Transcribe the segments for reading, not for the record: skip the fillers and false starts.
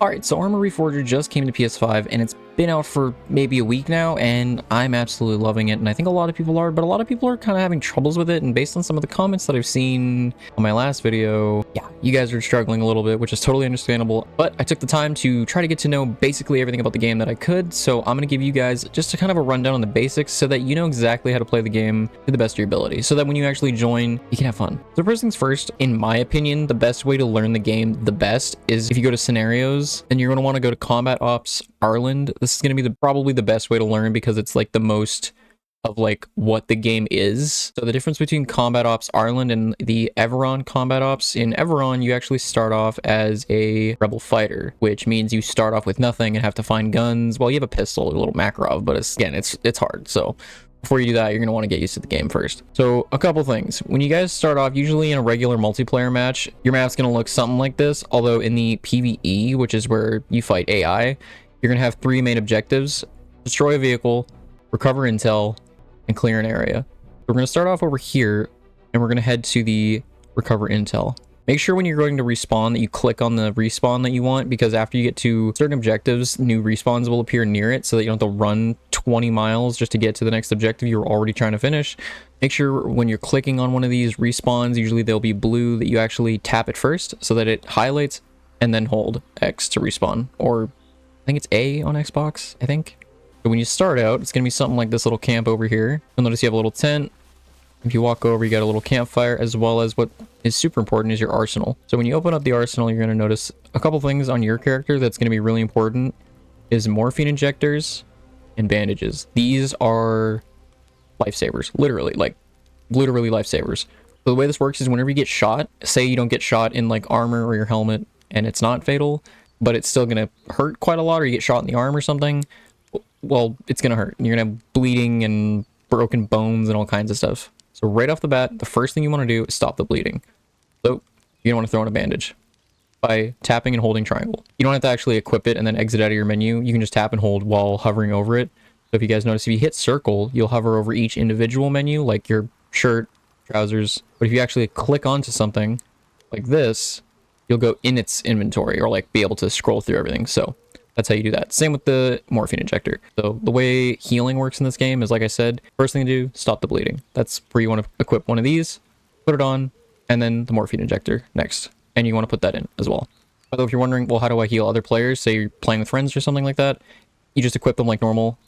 Alright, so Arma Reforger just came to PS5 and it's been out for maybe a week now, and I'm absolutely loving it, and I think a lot of people are, but a lot of people are kind of having troubles with it, and based on some of the comments that I've seen on my last video, yeah, you guys are struggling a little bit, which is totally understandable, but I took the time to try to get to know basically everything about the game that I could, so I'm going to give you guys just a kind of a rundown on the basics so that you know exactly how to play the game to the best of your ability, so that when you actually join, you can have fun. So first things first, in my opinion, the best way to learn the game the best is if you go to scenarios, then you're going to want to go to Combat Ops Ireland. This is going to be probably the best way to learn because it's like the most of like what the game is. So the difference between Combat Ops Ireland and the Everon Combat Ops, in Everon you actually start off as a rebel fighter, which means you start off with nothing and have to find guns. Well, you have a pistol, a little Makarov, but it's hard. So before you do that, you're going to want to get used to the game first. So a couple things. When you guys start off, usually in a regular multiplayer match, your map's going to look something like this. Although in the PvE, which is where you fight AI, you're going to have three main objectives: destroy a vehicle, recover intel, and clear an area. We're going to start off over here, and we're going to head to the recover intel. Make sure when you're going to respawn that you click on the respawn that you want, because after you get to certain objectives, new respawns will appear near it so that you don't have to run 20 miles just to get to the next objective you're already trying to finish. Make sure when you're clicking on one of these respawns, usually they'll be blue, that you actually tap it first so that it highlights, and then hold X to respawn. Or I think it's A on Xbox, I think. So when you start out, it's going to be something like this little camp over here. You'll notice you have a little tent. If you walk over, you got a little campfire, as well as what is super important is your arsenal. So when you open up the arsenal, you're going to notice a couple things on your character that's going to be really important is morphine injectors and bandages. These are lifesavers, literally lifesavers. So the way this works is whenever you get shot, say you don't get shot in like armor or your helmet and it's not fatal, but it's still going to hurt quite a lot, or you get shot in the arm or something, well, it's going to hurt. You're going to have bleeding and broken bones and all kinds of stuff. So right off the bat, the first thing you want to do is stop the bleeding. So you don't want to throw in a bandage by tapping and holding triangle. You don't have to actually equip it and then exit out of your menu. You can just tap and hold while hovering over it. So if you guys notice, if you hit circle, you'll hover over each individual menu, like your shirt, trousers. But if you actually click onto something like this, you'll go in its inventory, or like be able to scroll through everything. So that's how you do that. Same with the morphine injector. So the way healing works in this game is, like I said, first thing to do, stop the bleeding. That's where you want to equip one of these, put it on, and then the morphine injector next. And you want to put that in as well. Although if you're wondering, well, how do I heal other players? Say you're playing with friends or something like that, you just equip them like normal.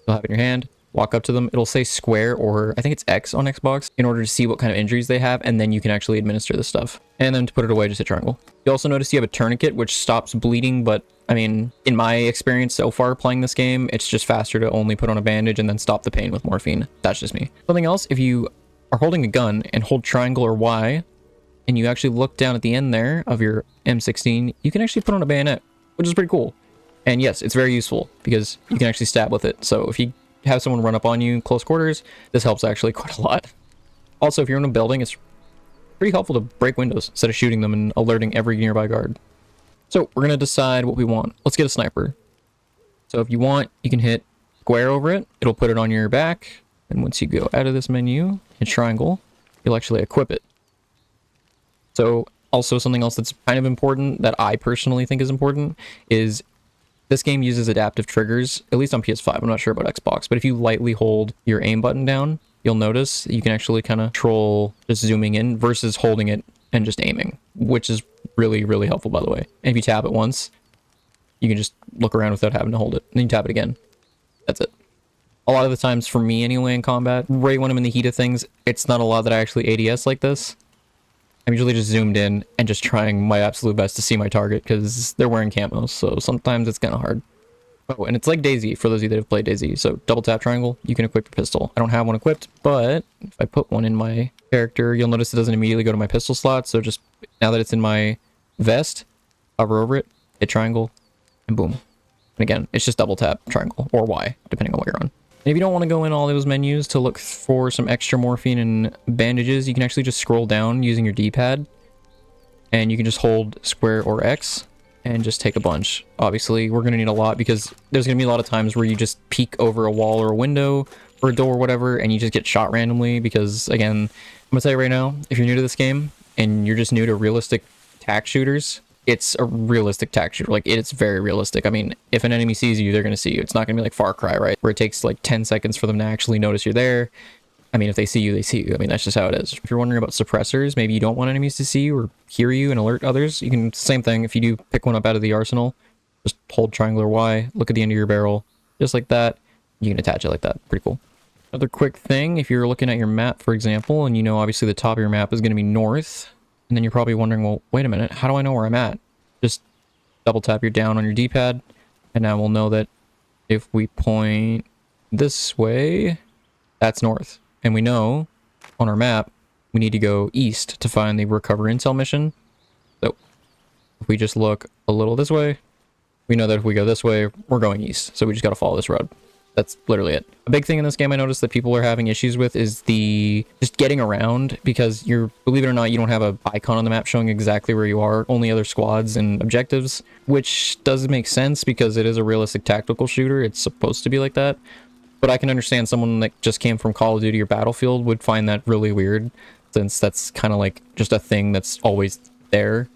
You'll have it in your hand, walk up to them. It'll say square, or I think it's X on Xbox, in order to see what kind of injuries they have, and then you can actually administer this stuff. And then to put it away, just hit triangle. You also notice you have a tourniquet, which stops bleeding, but I mean, in my experience so far playing this game, it's just faster to only put on a bandage and then stop the pain with morphine. That's just me. Something else, if you are holding a gun and hold triangle or Y, and you actually look down at the end there of your M16, you can actually put on a bayonet, which is pretty cool. And yes, it's very useful because you can actually stab with it. So if you have someone run up on you in close quarters, this helps actually quite a lot. Also, if you're in a building, it's pretty helpful to break windows instead of shooting them and alerting every nearby guard. So we're going to decide what we want. Let's get a sniper. So if you want, you can hit square over it. It'll put it on your back. And once you go out of this menu, hit triangle, you'll actually equip it. So also something else that's kind of important that I personally think is important is this game uses adaptive triggers, at least on PS5. I'm not sure about Xbox, but if you lightly hold your aim button down, you'll notice you can actually kind of control just zooming in versus holding it and just aiming, which is really, really helpful, by the way. And if you tap it once, you can just look around without having to hold it. And then you tap it again. That's it. A lot of the times, for me anyway, in combat, right when I'm in the heat of things, it's not a lot that I actually ADS like this. I'm usually just zoomed in and just trying my absolute best to see my target because they're wearing camos, so sometimes it's kind of hard. Oh, and it's like DayZ, for those of you that have played DayZ. So double tap triangle, you can equip your pistol. I don't have one equipped, but if I put one in my character, you'll notice it doesn't immediately go to my pistol slot. So just now that it's in my vest, hover over it, hit triangle, and boom. And again, it's just double tap triangle or Y, depending on what you're on. And if you don't want to go in all those menus to look for some extra morphine and bandages, you can actually just scroll down using your D-pad. And you can just hold square or X and just take a bunch. Obviously, we're going to need a lot because there's going to be a lot of times where you just peek over a wall or a window or a door or whatever, and you just get shot randomly because, again, I'm going to tell you right now, if you're new to this game and you're just new to realistic tac shooters, it's a realistic tac shooter. Like, it's very realistic. I mean, if an enemy sees you, they're going to see you. It's not going to be like Far Cry, right? Where it takes like 10 seconds for them to actually notice you're there. I mean, if they see you, they see you. I mean, that's just how it is. If you're wondering about suppressors, maybe you don't want enemies to see you or hear you and alert others, you can, same thing. If you do pick one up out of the arsenal, just hold triangle or Y, look at the end of your barrel, just like that. You can attach it like that. Pretty cool. Another quick thing, if you're looking at your map, for example, and you know obviously the top of your map is going to be north, and then you're probably wondering, well, wait a minute, how do I know where I'm at? Just double tap your down on your D-pad, and now we'll know that if we point this way, that's north. And we know on our map, we need to go east to find the recover intel mission. So if we just look a little this way, we know that if we go this way, we're going east. So we just got to follow this road. That's literally it. A big thing in this game I noticed that people are having issues with is the just getting around, because you're, believe it or not, you don't have a icon on the map showing exactly where you are, only other squads and objectives, which does make sense because it is a realistic tactical shooter. It's supposed to be like that. But I can understand someone that just came from Call of Duty or Battlefield would find that really weird, since that's kind of like just a thing that's always there.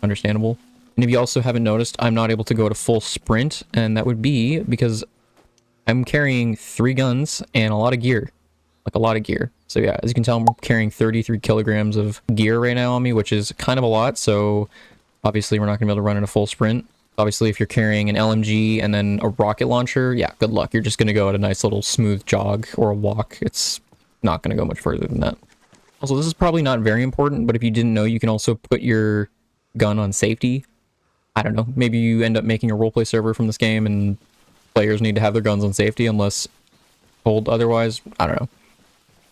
Understandable. And if you also haven't noticed, I'm not able to go to full sprint, and that would be because I'm carrying 3 guns and a lot of gear. Like a lot of gear. So yeah, as you can tell, I'm carrying 33 kilograms of gear right now on me, which is kind of a lot. So obviously we're not going to be able to run in a full sprint. Obviously, if you're carrying an LMG and then a rocket launcher, yeah, good luck. You're just going to go at a nice little smooth jog or a walk. It's not going to go much further than that. Also, this is probably not very important, but if you didn't know, you can also put your gun on safety. I don't know. Maybe you end up making a roleplay server from this game and players need to have their guns on safety unless told otherwise. I don't know.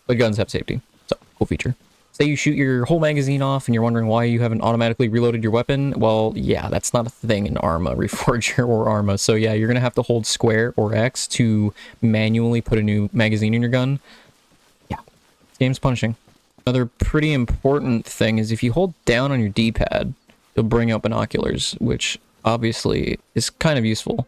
But guns have safety. So, cool feature. Say you shoot your whole magazine off and you're wondering why you haven't automatically reloaded your weapon. Well, yeah, that's not a thing in Arma Reforger or Arma. So yeah, you're going to have to hold square or X to manually put a new magazine in your gun. Yeah, this game's punishing. Another pretty important thing is if you hold down on your D-pad, you'll bring up binoculars, which obviously is kind of useful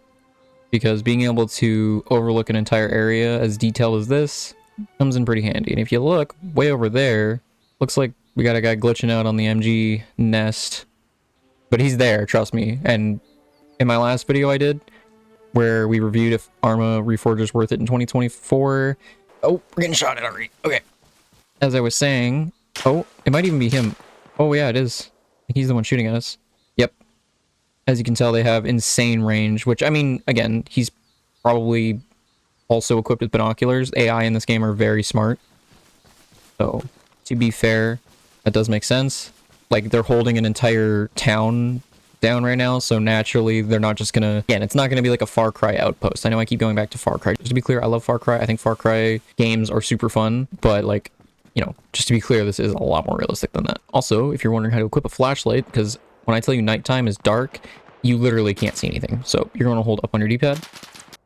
because being able to overlook an entire area as detailed as this comes in pretty handy. And if you look way over there, looks like we got a guy glitching out on the MG nest, but he's there, trust me. And in my last video I did, where we reviewed if Arma Reforger is worth it in 2024. Oh, we're getting shot at already. Okay. As I was saying, oh, it might even be him. Oh yeah, it is. I think he's the one shooting at us. Yep. As you can tell, they have insane range, which, I mean, again, he's probably also equipped with binoculars. AI in this game are very smart. So, to be fair, that does make sense. Like, they're holding an entire town down right now, so naturally they're not just gonna, again, it's not gonna be like a Far Cry outpost. I know I keep going back to Far Cry. Just to be clear, I love Far Cry. I think Far Cry games are super fun, but like, you know, just to be clear, this is a lot more realistic than that. Also, if you're wondering how to equip a flashlight, because when I tell you nighttime is dark, you literally can't see anything. So you're gonna hold up on your D-pad,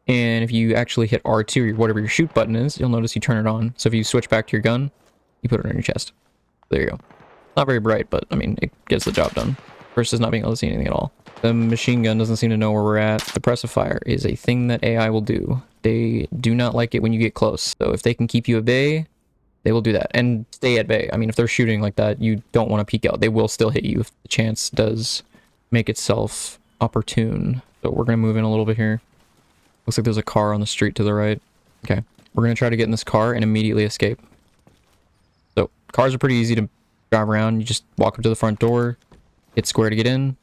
and if you actually hit R2 or whatever your shoot button is, you'll notice you turn it on. So if you switch back to your gun, you put it on your chest. There you go. Not very bright, but I mean, it gets the job done. Versus not being able to see anything at all. The machine gun doesn't seem to know where we're at. The pressifier is a thing that AI will do. They do not like it when you get close. So if they can keep you at bay, they will do that. And stay at bay. I mean, if they're shooting like that, you don't want to peek out. They will still hit you if the chance does make itself opportune. So we're going to move in a little bit here. Looks like there's a car on the street to the right. Okay. We're going to try to get in this car and immediately escape. So cars are pretty easy to drive around. You just walk up to the front door, hit square to get in,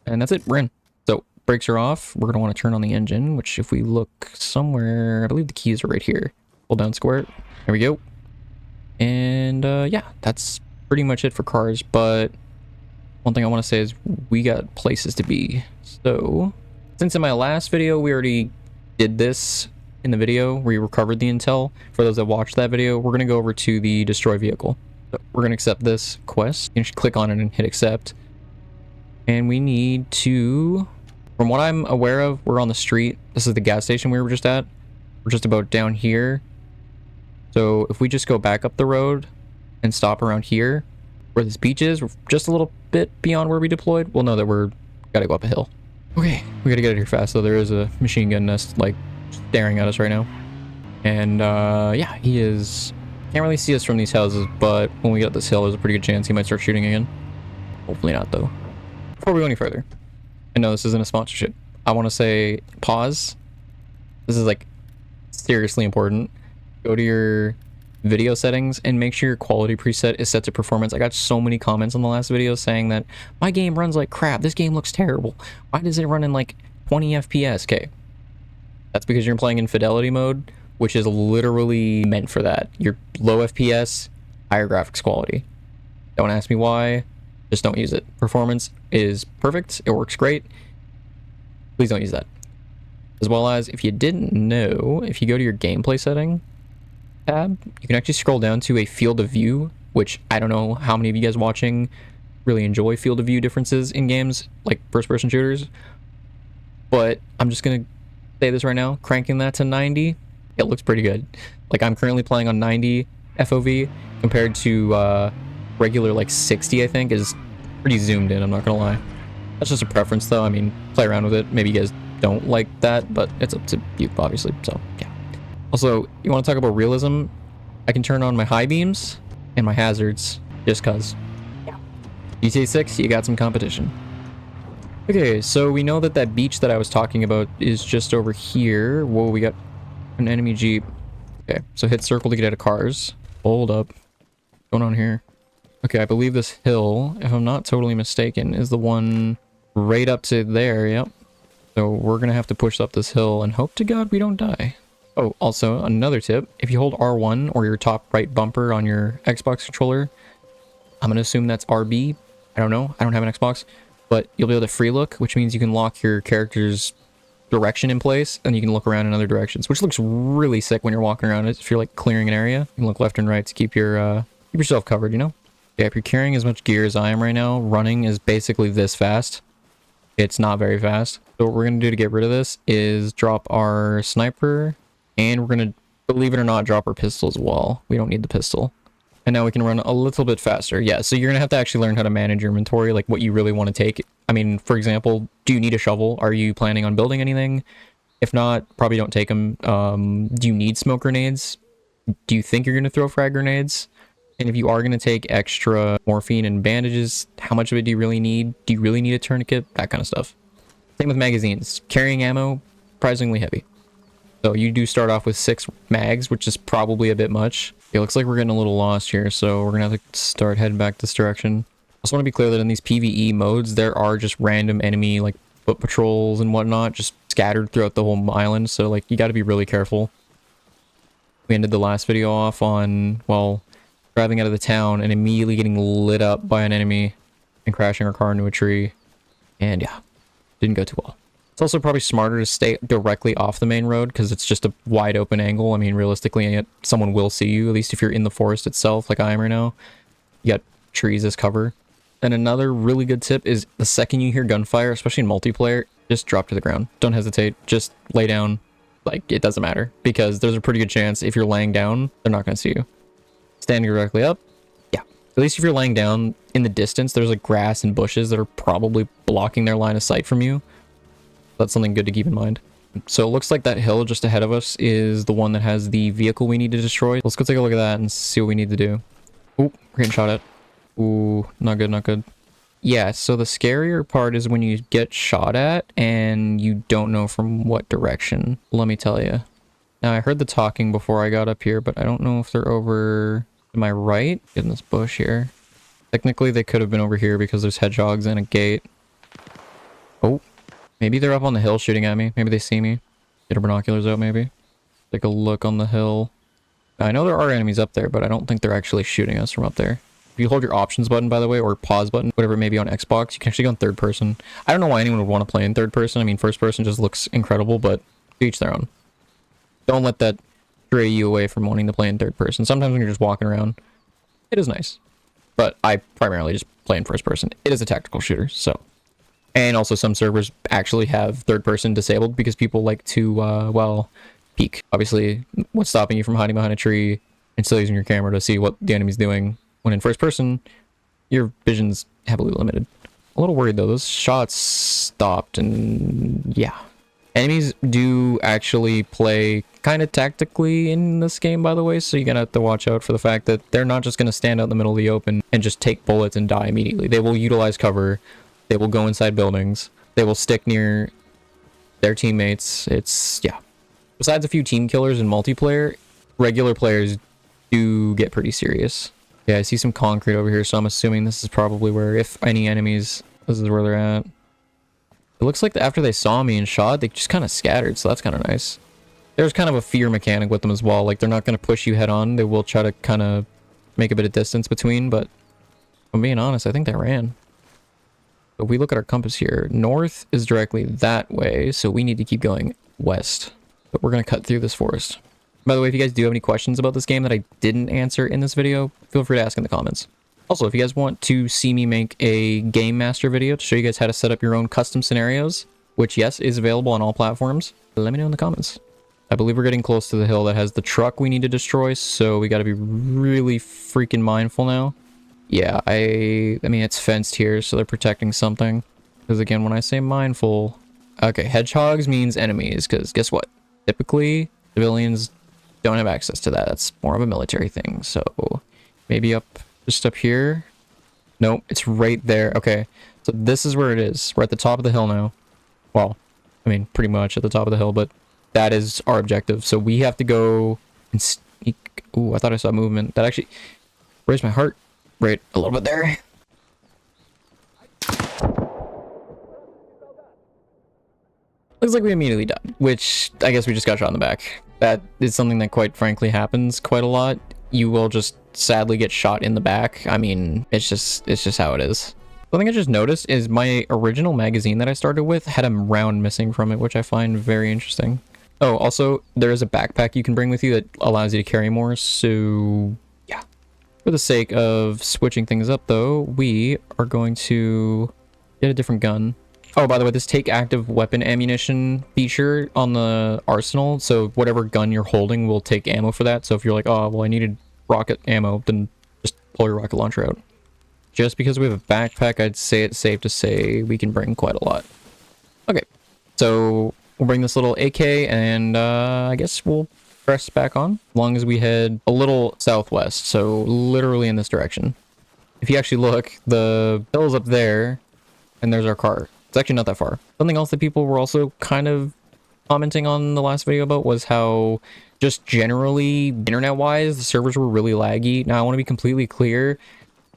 and that's it. We're in. So brakes are off. We're going to want to turn on the engine, which if we look somewhere, I believe the keys are right here. Hold down square. There we go. And yeah, that's pretty much it for cars. But one thing I want to say is we got places to be. So since in my last video, we already did this in the video where we recovered the intel. For those that watched that video, we're going to go over to the destroy vehicle. So we're going to accept this quest. You can just click on it and hit accept. And we need to, from what I'm aware of, we're on the street. This is the gas station we were just at. We're just about down here. So if we just go back up the road and stop around here, where this beach is, we're just a little bit beyond where we deployed, we'll know that we're gotta go up a hill. Okay, we gotta get out of here fast, though. There is a machine gun nest, like, staring at us right now. And, yeah, he is... Can't really see us from these houses, but when we get up this hill, there's a pretty good chance he might start shooting again. Hopefully not, though. before we go any further, I know this isn't a sponsorship. I want to say pause. This is like seriously important. Go to your video settings and make sure your quality preset is set to performance. I got so many comments on the last video saying that my game runs like crap. This game looks terrible. Why does it run in like 20 FPS? Okay. That's because you're playing in fidelity mode, which is literally meant for that. You're low FPS, higher graphics quality. Don't ask me why. Just don't use it. Performance is perfect. It works great. Please don't use that. As well as, if you didn't know, if you go to your gameplay setting tab, you can actually scroll down to a field of view, which I don't know how many of you guys watching really enjoy field of view differences in games like first-person shooters, but I'm just gonna say this right now, cranking that to 90, it looks pretty good. Like, I'm currently playing on 90 FOV compared to regular like 60, I think, is pretty zoomed in, I'm not gonna lie. That's just a preference though. I mean, play around with it. Maybe you guys don't like that, but it's up to you, obviously. So yeah. Also, you want to talk about realism? I can turn on my high beams and my hazards just cause. Yeah. GTA 6, you got some competition. Okay, so we know that that beach that I was talking about is just over here. Whoa, we got an enemy jeep. Okay, so hit circle to get out of cars. Hold up. What's going on here? Okay, I believe this hill, if I'm not totally mistaken, is the one right up to there. Yep. So we're gonna have to push up this hill and hope to God we don't die. Oh, also another tip, if you hold R1 or your top right bumper on your Xbox controller, I'm gonna assume that's RB. I don't know, I don't have an Xbox, but you'll be able to free look, which means you can lock your character's direction in place and you can look around in other directions, which looks really sick when you're walking around. If you're like clearing an area, you can look left and right to keep yourself covered, you know? Yeah, if you're carrying as much gear as I am right now, running is basically this fast. It's not very fast. So what we're going to do to get rid of this is drop our sniper, and we're going to, believe it or not, drop our pistol as well. We don't need the pistol. And now we can run a little bit faster. Yeah, so you're going to have to actually learn how to manage your inventory, like what you really want to take. I mean, for example, do you need a shovel? Are you planning on building anything? If not, probably don't take them. Do you need smoke grenades? Do you think you're going to throw frag grenades? And if you are going to take extra morphine and bandages, how much of it do you really need? Do you really need a tourniquet? That kind of stuff. Same with magazines. Carrying ammo, surprisingly heavy. So you do start off with 6 mags, which is probably a bit much. It looks like we're getting a little lost here, so we're going to have to start heading back this direction. I also want to be clear that in these PvE modes, there are just random enemy, like, foot patrols and whatnot, just scattered throughout the whole island, so, like, you got to be really careful. We ended the last video off on, well, driving out of the town and immediately getting lit up by an enemy and crashing our car into a tree. And yeah, didn't go too well. It's also probably smarter to stay directly off the main road because it's just a wide open angle. I mean, realistically, someone will see you, at least if you're in the forest itself, like I am right now. You got trees as cover. And another really good tip is the second you hear gunfire, especially in multiplayer, just drop to the ground. Don't hesitate. Just lay down. Like, it doesn't matter because there's a pretty good chance if you're laying down, they're not going to see you. Standing directly up, yeah. At least if you're laying down in the distance, there's like grass and bushes that are probably blocking their line of sight from you. That's something good to keep in mind. So it looks like that hill just ahead of us is the one that has the vehicle we need to destroy. Let's go take a look at that and see what we need to do. Oh, we're getting shot at. Ooh, not good, not good. Yeah, so the scarier part is when you get shot at and you don't know from what direction. Let me tell you. Now, I heard the talking before I got up here, but I don't know if they're over to my right. In this bush here. Technically, they could have been over here because there's hedgehogs and a gate. Oh, maybe they're up on the hill shooting at me. Maybe they see me. Get our binoculars out, maybe. Take a look on the hill. Now, I know there are enemies up there, but I don't think they're actually shooting us from up there. If you hold your options button, by the way, or pause button, whatever it may be on Xbox, you can actually go in third person. I don't know why anyone would want to play in third person. I mean, first person just looks incredible, but to each their own. Don't let that stray you away from wanting to play in third person. Sometimes when you're just walking around, it is nice. But I primarily just play in first person. It is a tactical shooter, so. And also some servers actually have third person disabled because people like to, well, peek. Obviously, what's stopping you from hiding behind a tree and still using your camera to see what the enemy's doing? When in first person, your vision's heavily limited. A little worried though, those shots stopped and yeah. Enemies do actually play kind of tactically in this game, by the way, so you're gonna have to watch out for the fact that they're not just gonna stand out in the middle of the open and just take bullets and die immediately. They will utilize cover, They will go inside buildings. They will stick near their teammates. It's, yeah. Besides a few team killers in multiplayer, regular players do get pretty serious. Yeah, I see some concrete over here, so I'm assuming this is probably where, if any enemies, this is where they're at. It looks like after they saw me and shot, they just kind of scattered, so that's kind of nice. There's kind of a fear mechanic with them as well. Like, they're not going to push you head on. They will try to kind of make a bit of distance between, but if I'm being honest, I think they ran. If we look at our compass here, north is directly that way, so we need to keep going west. But we're going to cut through this forest. By the way, if you guys do have any questions about this game that I didn't answer in this video, feel free to ask in the comments. Also, if you guys want to see me make a Game Master video to show you guys how to set up your own custom scenarios, which, yes, is available on all platforms, let me know in the comments. I believe we're getting close to the hill that has the truck we need to destroy, so we got to be really freaking mindful now. Yeah, I mean, it's fenced here, so they're protecting something. Because again, when I say mindful... Okay, hedgehogs means enemies, because guess what? Typically, civilians don't have access to that. That's more of a military thing, so... Maybe just up here? Nope, it's right there. Okay, so this is where it is. We're at the top of the hill now. Well, I mean, pretty much at the top of the hill, but that is our objective. So we have to go and sneak... Ooh, I thought I saw movement. That actually raised my heart. Right, a little bit there. Looks like we immediately died, which I guess we just got shot in the back. That is something that quite frankly happens quite a lot. You will just sadly get shot in the back. I mean, it's just how it is. Something I just noticed is my original magazine that I started with had a round missing from it, which I find very interesting. Oh, also, there is a backpack you can bring with you that allows you to carry more, so... For the sake of switching things up, though, we are going to get a different gun. Oh, by the way, this take active weapon ammunition feature on the arsenal, so whatever gun you're holding will take ammo for that. So if you're like, oh, well, I needed rocket ammo, then just pull your rocket launcher out. Just because we have a backpack, I'd say it's safe to say we can bring quite a lot. Okay, so we'll bring this little AK, and I guess we'll press back on as long as we head a little southwest, so literally in this direction. If you actually look, the hill's up there and there's our car. It's actually not that far. Something else that people were also kind of commenting on the last video about was how just generally internet wise the servers were really laggy. Now I want to be completely clear,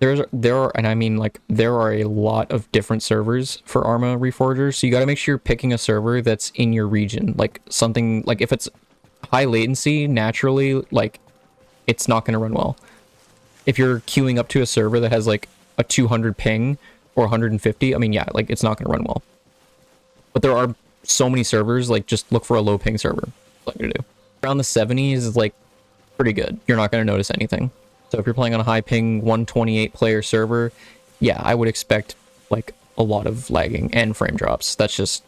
there are and I mean like there are a lot of different servers for Arma Reforger, so you got to make sure you're picking a server that's in your region. Like something like if it's high latency, naturally, like, it's not going to run well. If you're queuing up to a server that has, like, a 200 ping or 150, I mean, yeah, like, it's not going to run well. But there are so many servers, like, just look for a low ping server. That's what I'm going to do. Around the 70s is, like, pretty good. You're not going to notice anything. So if you're playing on a high ping 128 player server, yeah, I would expect, like, a lot of lagging and frame drops. That's just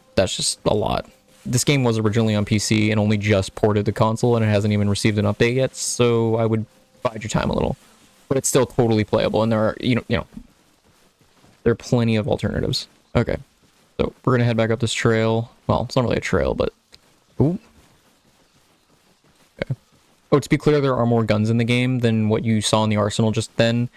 a lot. This game was originally on PC and only just ported to console, and it hasn't even received an update yet, so I would bide your time a little. But it's still totally playable, and there are, you know, there are plenty of alternatives. Okay, so we're gonna head back up this trail. Well, it's not really a trail, but... Ooh. Okay. Oh, to be clear, there are more guns in the game than what you saw in the arsenal just then.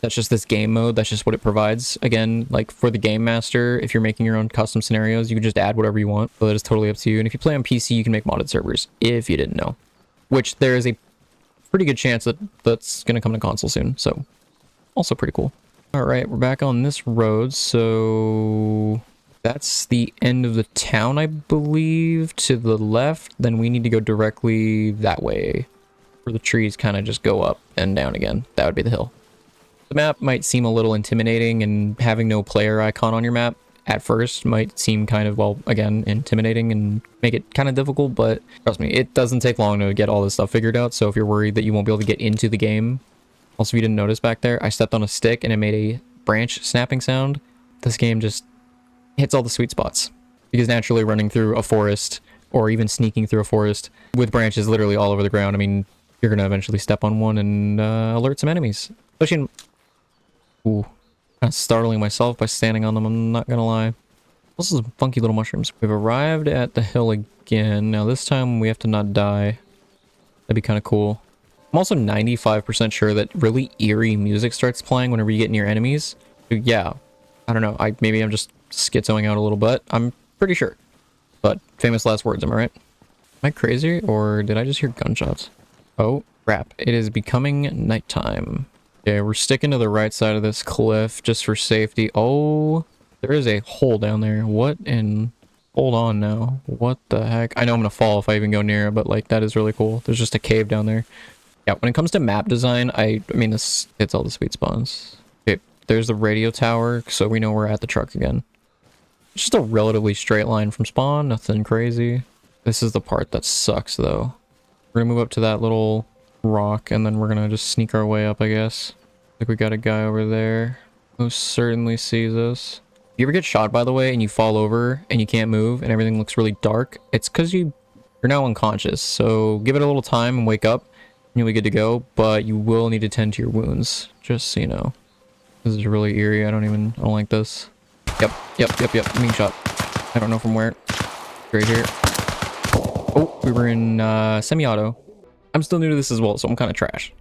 That's just this game mode. That's just what it provides. Again, like for the Game Master, if you're making your own custom scenarios, you can just add whatever you want. So that is totally up to you. And if you play on PC, you can make modded servers, if you didn't know. Which there is a pretty good chance that that's going to come to console soon. So also pretty cool. All right, we're back on this road. So that's the end of the town, I believe. To the left, then we need to go directly that way. Where the trees kind of just go up and down again. That would be the hill. The map might seem a little intimidating, and having no player icon on your map at first might seem kind of, well, again, intimidating and make it kind of difficult, but trust me, it doesn't take long to get all this stuff figured out. So if you're worried that you won't be able to get into the game, also if you didn't notice back there, I stepped on a stick and it made a branch snapping sound. This game just hits all the sweet spots, because naturally running through a forest or even sneaking through a forest with branches literally all over the ground, I mean, you're gonna eventually step on one and alert some enemies, especially in... Ooh, kind of startling myself by standing on them, I'm not gonna lie. This is funky little mushrooms. We've arrived at the hill again. Now this time we have to not die. That'd be kind of cool. I'm also 95% sure that really eerie music starts playing whenever you get near enemies. So yeah, I don't know. Maybe I'm just schizoing out a little bit. I'm pretty sure. But famous last words, am I right? Am I crazy, or did I just hear gunshots? Oh, crap. It is becoming nighttime. Okay, we're sticking to the right side of this cliff just for safety. Oh, there is a hole down there. What in... Hold on now. What the heck? I know I'm gonna fall if I even go near it, but like, that is really cool. There's just a cave down there. Yeah, when it comes to map design, I mean, this hits all the sweet spawns. Okay, there's the radio tower, so we know we're at the truck again. It's just a relatively straight line from spawn, nothing crazy. This is the part that sucks, though. We're gonna move up to that little rock, and then we're gonna just sneak our way up, I guess. Like, we got a guy over there who certainly sees us. If you ever get shot, by the way, and you fall over and you can't move and everything looks really dark, it's because you're now unconscious. So give it a little time and wake up, and you'll be good to go, but you will need to tend to your wounds, just so you know. This is really eerie. I don't like this. Yep. I'm being shot. I don't know from where. Right here. Oh, we were in semi-auto. I'm still new to this as well, so I'm kind of trash.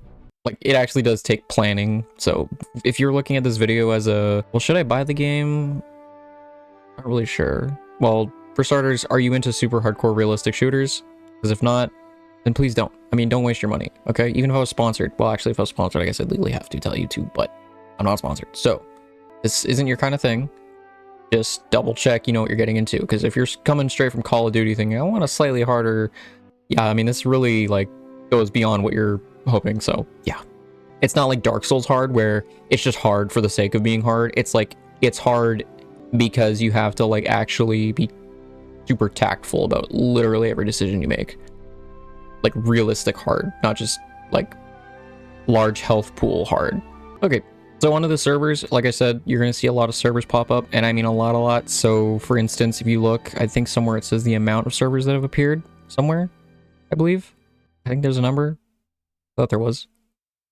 Like, it actually does take planning. So if you're looking at this video as a, well, should I buy the game? Not really sure. Well, for starters, are you into super hardcore realistic shooters? Because if not, then please don't. I mean, don't waste your money, okay? Even if I was sponsored. Well, actually, if I was sponsored, I guess I'd legally have to tell you to, but I'm not sponsored. So this isn't your kind of thing. Just double check you know what you're getting into. Because if you're coming straight from Call of Duty thinking, I want a slightly harder... Yeah, I mean, this really, like, goes beyond what you're hoping, so yeah. It's not like Dark Souls hard, where it's just hard for the sake of being hard. It's like, it's hard because you have to, like, actually be super tactful about literally every decision you make. Like, realistic hard, not just, like, large health pool hard. Okay, so onto the servers. Like I said, you're gonna see a lot of servers pop up, and I mean a lot. So, for instance, if you look, I think somewhere it says the amount of servers that have appeared, somewhere, I believe. I think there's a number. I thought there was.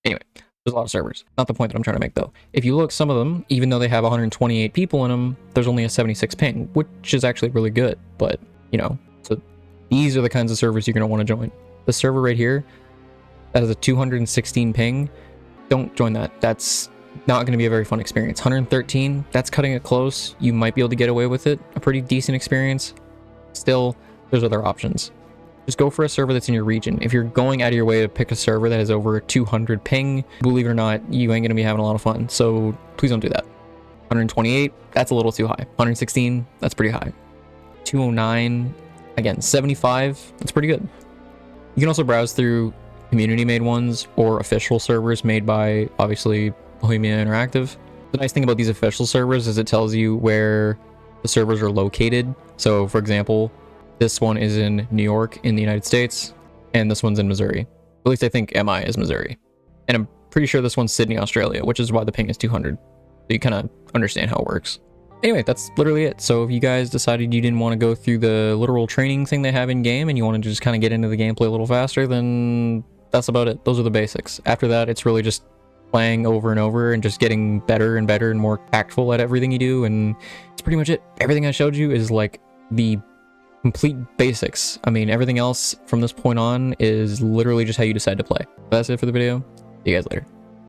Anyway, there's a lot of servers. Not the point that I'm trying to make, though. If you look, some of them, even though they have 128 people in them, there's only a 76 ping, which is actually really good. But, you know, so these are the kinds of servers you're going to want to join. The server right here, that is a 216 ping. Don't join that. That's not going to be a very fun experience. 113, that's cutting it close. You might be able to get away with it. A pretty decent experience. Still, there's other options. Just go for a server that's in your region. If you're going out of your way to pick a server that has over a 200 ping, believe it or not, you ain't gonna be having a lot of fun. So please don't do that. 128, that's a little too high. 116, that's pretty high. 209, again, 75, that's pretty good. You can also browse through community-made ones or official servers made by, obviously, Bohemia Interactive. The nice thing about these official servers is it tells you where the servers are located. So, for example, this one is in New York in the United States, and this one's in Missouri. At least I think MI is Missouri. And I'm pretty sure this one's Sydney, Australia, which is why the ping is 200. So you kind of understand how it works. Anyway, that's literally it. So if you guys decided you didn't want to go through the literal training thing they have in game and you want to just kind of get into the gameplay a little faster, then that's about it. Those are the basics. After that, it's really just playing over and over and just getting better and better and more tactful at everything you do. And it's pretty much it. Everything I showed you is like the complete basics. I mean, everything else from this point on is literally just how you decide to play. That's it for the video. See you guys later.